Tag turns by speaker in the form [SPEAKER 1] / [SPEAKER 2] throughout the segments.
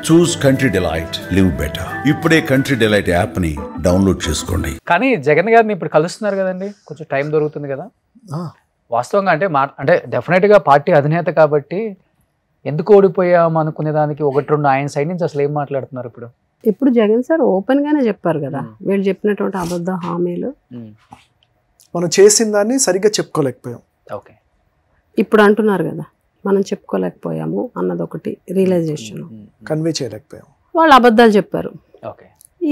[SPEAKER 1] చూస్ country delight, live better. ఇప్పుడే country delight app ని download చేసుకోండి.
[SPEAKER 2] కానీ జగన్ గారిని ఇప్పుడు కలుస్తున్నారు కదండి, కొంచెం టైం దొరుకుతుంది కదా వాస్తవంగా. అంటే డెఫినెట్ గా పార్టీ అధినేత కాబట్టి ఎందుకు ఓడిపోయాం అనుకునే దానికి ఒకటి రెండు ఆయన సైడ్ నుంచి అసలు ఏం మాట్లాడుతున్నారు ఇప్పుడు?
[SPEAKER 3] ఇప్పుడు జగన్ సార్ ఓపెన్ గానే చెప్పారు కదా, వీళ్ళు చెప్పినటువంటి అబద్ధ హామీలు
[SPEAKER 4] మనం చేసిన దాన్ని సరిగ్గా చెప్పుకోలేకపోయాం.
[SPEAKER 2] ఓకే,
[SPEAKER 3] ఇప్పుడు అంటున్నారు కదా మనం చెప్పుకోలేకపోయాము అన్నది ఒకటి రియలైజేషన్,
[SPEAKER 4] కన్వే చేయలేకపోయాం.
[SPEAKER 3] వాళ్ళు అబద్ధాలు చెప్పారు.
[SPEAKER 2] ఓకే,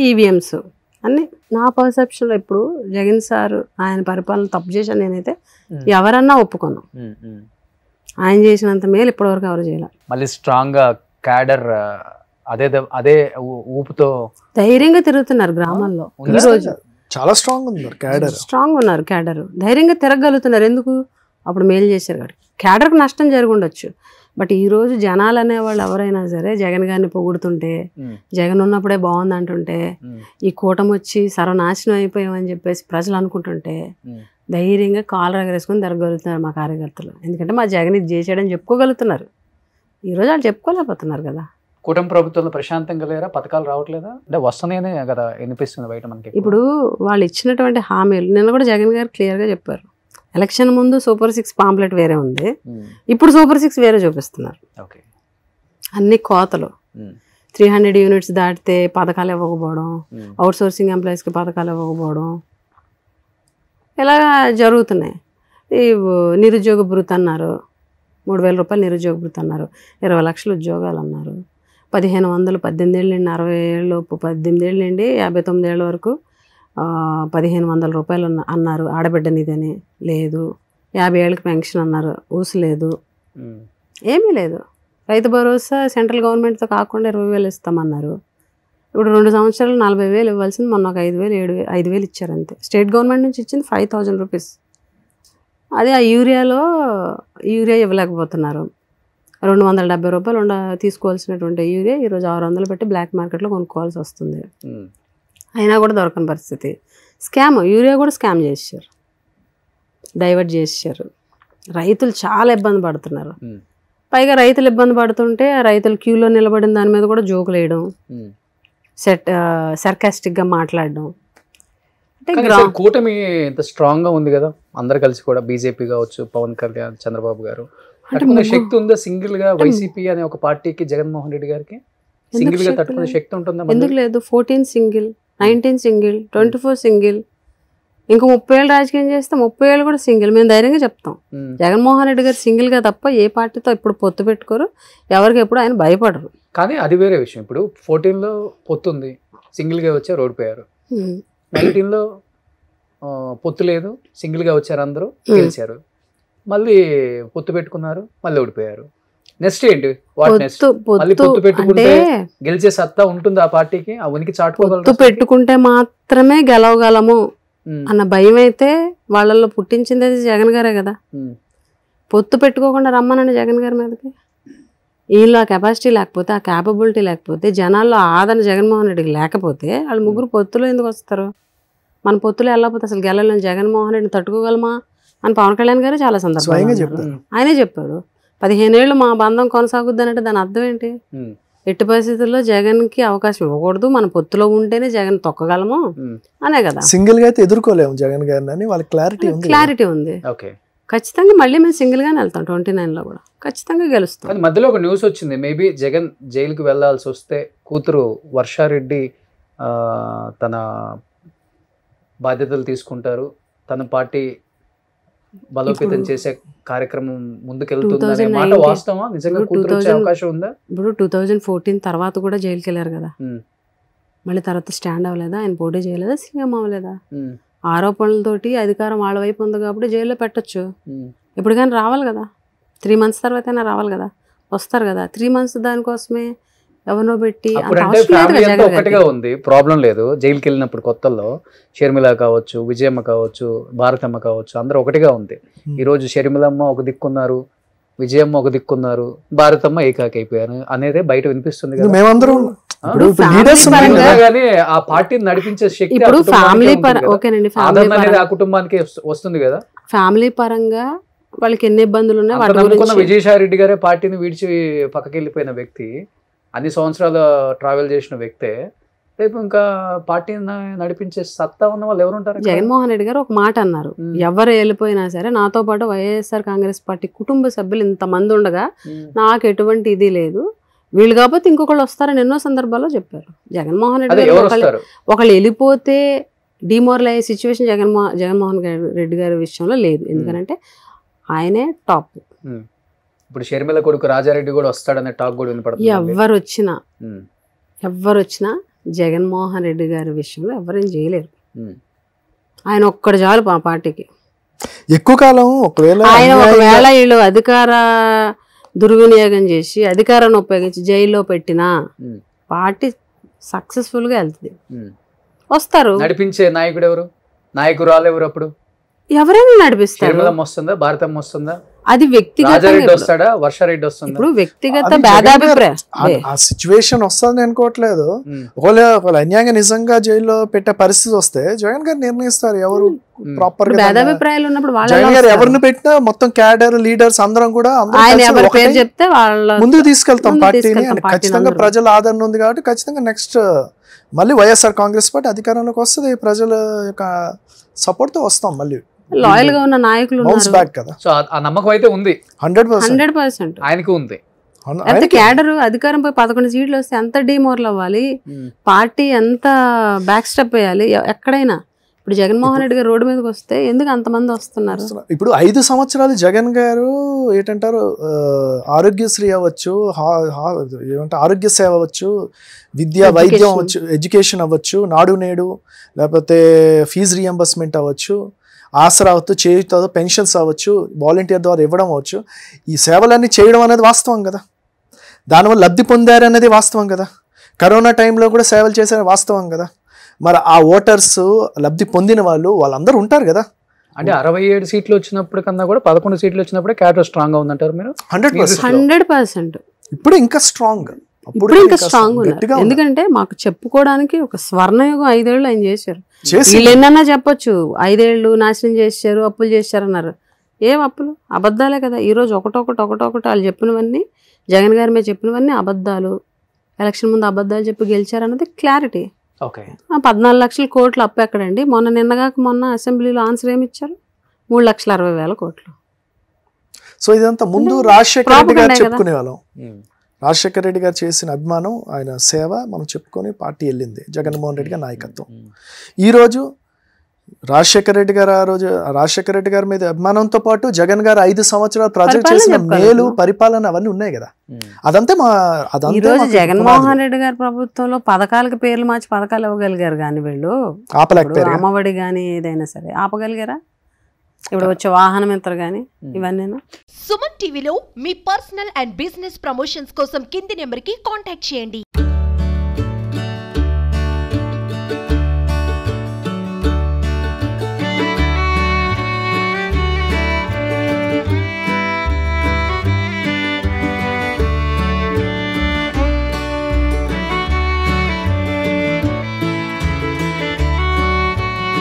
[SPEAKER 3] ఈవీఎంస్ అన్ని నా పర్సెప్షన్లో ఇప్పుడు జగన్ సార్ ఆయన పరిపాలన తప్పు చేశాను నేనైతే ఎవరన్నా ఒప్పుకున్నాం. ఆయన చేసినంత మేలు ఇప్పటివరకు ఎవరు చేయాలి.
[SPEAKER 2] మళ్ళీ స్ట్రాంగ్ గా క్యాడర్ అదే ఊపుతో
[SPEAKER 3] ధైర్యంగా తిరుగుతున్నారు గ్రామాల్లో. ఈ రోజు
[SPEAKER 4] చాలా స్ట్రాంగ్ ఉన్నారు, క్యాడర్
[SPEAKER 3] స్ట్రాంగ్ ఉన్నారు, క్యాడర్ ధైర్యంగా తిరగలుగుతున్నారు. ఎందుకు? అప్పుడు మేలు చేశారు కాబట్టి. క్యాడర్కి నష్టం జరిగి ఉండొచ్చు, బట్ ఈ రోజు జనాలు అనేవాళ్ళు ఎవరైనా సరే జగన్ గారిని పొగుడుతుంటే, జగన్ ఉన్నప్పుడే బాగుంది అంటుంటే, ఈ కూటమి వచ్చి సర్వనాశనం అయిపోయామని చెప్పేసి ప్రజలు అనుకుంటుంటే ధైర్యంగా కాలు రగరేసుకొని తిరగలుగుతున్నారు మా కార్యకర్తలు. ఎందుకంటే మా జగన్ ఇది చేసాడని చెప్పుకోగలుగుతున్నారు. ఈరోజు వాళ్ళు చెప్పుకోలేకపోతున్నారు కదా.
[SPEAKER 2] కుటుంబ ప్రభుత్వంలో ప్రశాంతంగా లేరా? పథకాలు రావట్లేదా? అంటే వస్తున్నాయనే కదా వినిపిస్తుంది బయట మనకి.
[SPEAKER 3] ఇప్పుడు వాళ్ళు ఇచ్చినటువంటి హామీలు నిన్న కూడా జగన్ గారు క్లియర్గా చెప్పారు. ఎలక్షన్ ముందు సూపర్ 6 పాంప్లెట్ వేరే ఉంది, ఇప్పుడు సూపర్ 6 వేరే చూపిస్తున్నారు. అన్ని కోతలు. 300 యూనిట్స్ దాటితే పథకాలు ఇవ్వకపోవడం, అవుట్ సోర్సింగ్ ఎంప్లాయీస్కి పథకాలు ఇవ్వకపోవడం, ఇలా జరుగుతున్నాయి. ఈ నిరుద్యోగ భృతి అన్నారు, 3,000 రూపాయలు నిరుద్యోగ భృతి అన్నారు, 20 లక్షల ఉద్యోగాలు అన్నారు, 1,500 18 ఏళ్ళ నుండి 60 ఏళ్ళలోపు 18 ఏళ్ళ నుండి 59 ఏళ్ళ వరకు 1,500 రూపాయలు అన్నారు. ఆడబిడ్డ నిధని లేదు. 50 ఏళ్ళకి పెన్షన్ అన్నారు, ఊసలేదు, ఏమీ లేదు. రైతు భరోసా సెంట్రల్ గవర్నమెంట్తో కాకుండా 20,000 ఇస్తామన్నారు. ఇప్పుడు 2 సంవత్సరాలు 40,000 ఇవ్వాల్సింది మొన్న ఒక 5,000 ఇచ్చారు అంతే. స్టేట్ గవర్నమెంట్ నుంచి ఇచ్చింది 5,000 రూపీస్. అదే ఆ యూరియా ఇవ్వలేకపోతున్నారు. 270 రూపాయలు తీసుకోవాల్సినటువంటి యూరియా ఈరోజు 600 పెట్టి బ్లాక్ మార్కెట్లో కొనుక్కోవాల్సి వస్తుంది. అయినా కూడా దొరకని పరిస్థితి. స్కామ్, యూరియా కూడా స్కామ్ చేశారు, డైవర్ట్ చేశారు. రైతులు చాలా ఇబ్బంది పడుతున్నారు. పైగా రైతులు ఇబ్బంది పడుతుంటే రైతులు క్యూలో నిలబడిన దాని మీద కూడా జోకులు వేయడం, సర్కాస్టిక్గా మాట్లాడడం.
[SPEAKER 2] అంటే కూటమి ఇంత స్ట్రాంగ్ గా ఉంది కదా, అందరు కలిసి కూడా బీజేపీ కావచ్చు, పవన్ కళ్యాణ్, చంద్రబాబు గారు, తట్టుకునే శక్తి ఉందా సింగిల్ గా? వైసీపీ అనే ఒక పార్టీకి, జగన్మోహన్ రెడ్డి గారికి సింగిల్ గా తట్టుకునే శక్తి ఉంటుందా?
[SPEAKER 3] ఎందుకు లేదు? 14 సింగిల్, 19 సింగిల్, 24 సింగిల్, ఇంకా 30 ఏళ్ళు రాజకీయం చేస్తే 30 ఏళ్ళు కూడా సింగిల్. మేము ధైర్యంగా చెప్తాం. జగన్మోహన్ రెడ్డి గారు సింగిల్ గా తప్ప ఏ పార్టీతో ఇప్పుడు పొత్తు పెట్టుకోరు, ఎవరికి ఎప్పుడు ఆయన భయపడరు.
[SPEAKER 2] కానీ అది వేరే విషయం. ఇప్పుడు 14లో పొత్తుంది, సింగిల్ గా వచ్చారు, ఓడిపోయారు. 19లో పొత్తు లేదు, సింగిల్ గా వచ్చారు, అందరూ గెలిచారు. మళ్ళీ పొత్తు పెట్టుకున్నారు, మళ్ళీ ఓడిపోయారు. నెక్స్ట్ ఏంటి? మళ్ళీ పొత్తు పెట్టుకుంటే గెలిచే సత్తా ఉంటుంది ఆ పార్టీకి, ఆ ఉనికి చాటుకోగలరు.
[SPEAKER 3] పొత్తు పెట్టుకుంటే మాత్రమే గెలవగలము అన్న భయం అయితే వాళ్ళల్లో పుట్టించింది అది జగన్ గారే కదా. పొత్తు పెట్టుకోకుండా రమ్మనండి జగన్ గారి మీదకి. వీళ్ళు ఆ కెపాసిటీ లేకపోతే, ఆ క్యాపబిలిటీ లేకపోతే, జనాల్లో ఆదరణ జగన్మోహన్ రెడ్డికి లేకపోతే వాళ్ళు ముగ్గురు పొత్తులో ఎందుకు వస్తారు? మన పొత్తులో వెళ్ళకపోతే అసలు గెలలేని జగన్మోహన్ రెడ్డిని తట్టుకోగలమా అని పవన్ కళ్యాణ్ గారు చాలా సందర్భంగా ఆయనే చెప్పాడు. 15 ఏళ్ళు మా బంధం కొనసాగుద్ది అంటే దాని అర్థం ఏంటి? ఎట్టి పరిస్థితుల్లో జగన్కి అవకాశం ఇవ్వకూడదు, మన పొత్తులో ఉంటేనే జగన్ తొక్కగలము అనే కదా.
[SPEAKER 4] సింగిల్ గా అయితే ఎదుర్కోలేము జగన్ గారిని, వాళ్ళకి
[SPEAKER 3] క్లారిటీ ఉంది. ఖచ్చితంగా మళ్ళీ మేము సింగిల్ గానే వెళ్తాం. 29లో కూడా ఖచ్చితంగా గెలుస్తాం.
[SPEAKER 2] మధ్యలో ఒక న్యూస్ వచ్చింది, మేబీ జగన్ జైలుకి వెళ్లాల్సి వస్తే కూతురు వర్షారెడ్డి తన బాధ్యతలు తీసుకుంటారు, తన పార్టీ బలోపేతం చేసే కార్యక్రమం ముందుకెళ్తుంది మాట వాస్తవా? నిజంగా కూతురు వచ్చే అవకాశం ఉందా?
[SPEAKER 3] ఇప్పుడు 2014 తర్వాత కూడా జైలుకి వెళ్ళారు కదా, మళ్ళీ తర్వాత స్టాండ్ అవ్వలేదా? ఆయన పోటీ చేయలేదా? సీఎం అవ్వలేదా? ఆరోపణలతోటి అధికారం వాళ్ళ వైపు ఉంది కాబట్టి జైల్లో పెట్టచ్చు. ఇప్పుడు కానీ రావాలి కదా, 3 months తర్వాత అయినా రావాలి కదా, వస్తారు కదా. 3 months దానికోసమే ఎవరినో పెట్టి
[SPEAKER 2] ఒకటిగా ఉంది, ప్రాబ్లం లేదు. జైలుకి వెళ్ళినప్పుడు కొత్తల్లో షర్మిల కావచ్చు, విజయమ్మ కావచ్చు, భారతమ్మ కావచ్చు, అందరూ ఒకటిగా ఉంది. ఈ రోజు షర్మిలమ్మ ఒక దిక్కున్నారు, విజయమ్మ ఒక దిక్కున్నారు, భారతమ్మ ఏకాకి అయిపోయారు అనేదే బయట వినిపిస్తుంది కదా.
[SPEAKER 4] మేమందరం
[SPEAKER 2] ఆ పార్టీని నడిపించే శక్తి
[SPEAKER 3] ఇప్పుడు ఫ్యామిలీ పరంగా
[SPEAKER 2] ఆ కుటుంబానికి వస్తుంది కదా.
[SPEAKER 3] ఫ్యామిలీ పరంగా వాళ్ళకి ఎన్ని ఇబ్బందులు ఉన్నాయి.
[SPEAKER 2] విజయసాయి రెడ్డి గారే పార్టీని విడిచి పక్కకి వెళ్ళిపోయిన వ్యక్తి అన్ని సంవత్సరాలు ట్రావెల్ చేసిన వ్యక్తే రేపు ఇంకా పార్టీని నడిపించే సత్తా ఉన్న వాళ్ళు ఎవరు ఉంటారు?
[SPEAKER 3] జగన్మోహన్ రెడ్డి గారు ఒక మాట అన్నారు, ఎవరు వెళ్ళిపోయినా సరే నాతో పాటు వైఎస్ఆర్ కాంగ్రెస్ పార్టీ కుటుంబ సభ్యులు ఇంతమంది ఉండగా నాకు ఎటువంటి ఇది లేదు, వీళ్ళు కాకపోతే ఇంకొకళ్ళు వస్తారని ఎన్నో సందర్భాల్లో చెప్పారు. జగన్మోహన్ రెడ్డి గారు ఒకళ్ళు వెళ్ళిపోతే డిమోరలైజ్ సిచ్యువేషన్ జగన్మోహన్ రెడ్డి గారి విషయంలో లేదు. ఎందుకంటే ఆయనే టాప్.
[SPEAKER 2] ఇప్పుడు షర్మిల కొడుకు రాజారెడ్డి కూడా వస్తాడనే టాక్ కూడా వినపడుతుంది.
[SPEAKER 3] ఎవరు వచ్చినా జగన్మోహన్ రెడ్డి గారి విషయంలో ఎవరేం చేయలేరు. ఆయన ఒక్కడు చాలు మా పార్టీకి.
[SPEAKER 4] ఎక్కువ కాలం
[SPEAKER 3] ఒకవేళ వీళ్ళు అధికార దుర్వినియోగం చేసి అధికారాన్ని ఉపయోగించి జైల్లో పెట్టినా పార్టీ సక్సెస్ఫుల్ గా వెళ్తుంది. వస్తారు.
[SPEAKER 2] నడిపించే నాయకుడు ఎవరు? నాయకురాలు ఎవరు? అప్పుడు ఎవరైనా నడిపిస్తారు. వస్తుందా? భారతం వస్తుందా?
[SPEAKER 3] అది వ్యక్తిగత
[SPEAKER 2] వస్తాడా? వర్షారెడ్డి వస్తుందా?
[SPEAKER 3] ఇప్పుడు వ్యక్తిగత భేదాభిప్రాయం
[SPEAKER 4] ఆ సిచ్యువేషన్ వస్తుందని అనుకోవట్లేదు. ఒకవేళ అన్యాయంగా నిజంగా జైల్లో పెట్టే పరిస్థితి వస్తే జగన్ గారు నిర్ణయిస్తారు ఎవరు ప్రాపర్ గా.
[SPEAKER 3] భేదాభిప్రాయాలు ఉన్నప్పుడు
[SPEAKER 4] జగన్ గారు ఎవరిని పెట్టినా మొత్తం క్యాడర్ లీడర్స్ అందరం కూడా
[SPEAKER 3] చెప్తే
[SPEAKER 4] ముందుకు తీసుకెళ్తాం పార్టీని. ఖచ్చితంగా ప్రజల ఆదరణ ఉంది కాబట్టి ఖచ్చితంగా నెక్స్ట్ మళ్ళీ వైఎస్ఆర్ కాంగ్రెస్ పార్టీ అధికారంలోకి వస్తుంది. ప్రజల యొక్క సపోర్ట్ తో వస్తాం. మళ్ళీ
[SPEAKER 3] లాయల్ గా ఉన్న నాయకులు
[SPEAKER 2] కదా. సో ఆ నమ్మకం అయితే ఉంది
[SPEAKER 3] 100%.
[SPEAKER 2] ఆయనకు ఉంది.
[SPEAKER 3] ఎంత క్యాడర్ అధికారంపై 11 సీట్లు వస్తే ఎంత డిమోరల్ అవ్వాలి, పార్టీ ఎంత బ్యాక్ స్టెప్ వేయాలి ఎక్కడైనా. ఇప్పుడు జగన్మోహన్ రెడ్డి గారు రోడ్డు మీదకి వస్తే ఎందుకు అంతమంది వస్తున్నారు?
[SPEAKER 4] ఇప్పుడు 5 సంవత్సరాలు జగన్ గారు ఏంటంటారు, ఆరోగ్యశ్రీ అవ్వచ్చు, ఏమంటే ఆరోగ్య సేవ అవ్వచ్చు, విద్య వైద్యం అవ్వచ్చు, ఎడ్యుకేషన్ అవ్వచ్చు, నాడు నేడు, లేకపోతే ఫీజు రియంబర్స్మెంట్ అవ్వచ్చు, ఆసరా అవ్వచ్చు, చేయుత పెన్షన్స్ అవ్వచ్చు, వాలంటీర్ ద్వారా ఇవ్వడం అవ్వచ్చు. ఈ సేవలన్నీ చేయడం అనేది వాస్తవం కదా. దానివల్ల లబ్ధి పొందారు అనేది వాస్తవం కదా. కరోనా టైంలో కూడా సేవలు చేశారని వాస్తవం కదా. మరి ఆ ఓటర్స్ లబ్ధి పొందిన వాళ్ళందరూ ఉంటారు కదా.
[SPEAKER 2] అంటే 67 సీట్లు వచ్చినప్పుడు కన్నా కూడా 11 సీట్లు వచ్చినప్పుడే క్యాడర్ స్ట్రాంగ్ గా ఉందంటారు మీరు?
[SPEAKER 3] 100%.
[SPEAKER 4] ఇప్పుడు ఇంకా స్ట్రాంగ్
[SPEAKER 3] ఉన్నారు. ఎందుకంటే మాకు చెప్పుకోవడానికి ఒక స్వర్ణయుగం 5 ఏళ్ళు ఆయన చేశారు. వీళ్ళు ఎన్నన్నా చెప్పొచ్చు 5 ఏళ్ళు నాశనం చేశారు, అప్పులు చేశారు అన్నారు. ఏం అప్పులు? అబద్ధాలే కదా. ఈరోజు ఒకటొకటి వాళ్ళు చెప్పినవన్నీ, జగన్ గారి మీద చెప్పినవన్నీ అబద్ధాలు. ఎలక్షన్ ముందు అబద్ధాలు చెప్పి గెలిచారన్నది క్లారిటీ. 14 లక్షల కోట్లు అప్పు ఎక్కడండి? మొన్న అసెంబ్లీలో ఆన్సర్ ఏమి ఇచ్చారు? 3,60,000 కోట్లు.
[SPEAKER 4] సో ఇదంతా ముందు రాజశేఖర రెడ్డి గారు చెప్పుకునే వాళ్ళం. రాజశేఖర రెడ్డి గారు చేసిన అభిమానం, ఆయన సేవ మనం చెప్పుకొని పార్టీ వెళ్ళింది. జగన్మోహన్ రెడ్డి గారి నాయకత్వం. ఈరోజు రాజశేఖర రెడ్డి గారి మీద అభిమానంతో పాటు జగన్ గారు 5 సంవత్సరాలు ప్రజలు చేసిన మేలు, పరిపాలన అవన్నీ ఉన్నాయి కదా. అదంతా
[SPEAKER 3] జగన్మోహన్ రెడ్డి గారి ప్రభుత్వంలో పథకాలకి పేర్లు మార్చి పథకాలు ఇవ్వగలిగారు కానీ వీళ్ళు ఆపలేకపోయారు. అమ్మఒడి కానీ ఏదైనా సరే ఆపగలిగారా? ఇప్పుడు వచ్చే వాహనం యంత్రం కానీ ఇవన్నీ.
[SPEAKER 5] సుమన్ టీవీలో మీ పర్సనల్ అండ్ బిజినెస్ ప్రమోషన్స్ కోసం కింది నెంబర్కి కాంటాక్ట్ చేయండి.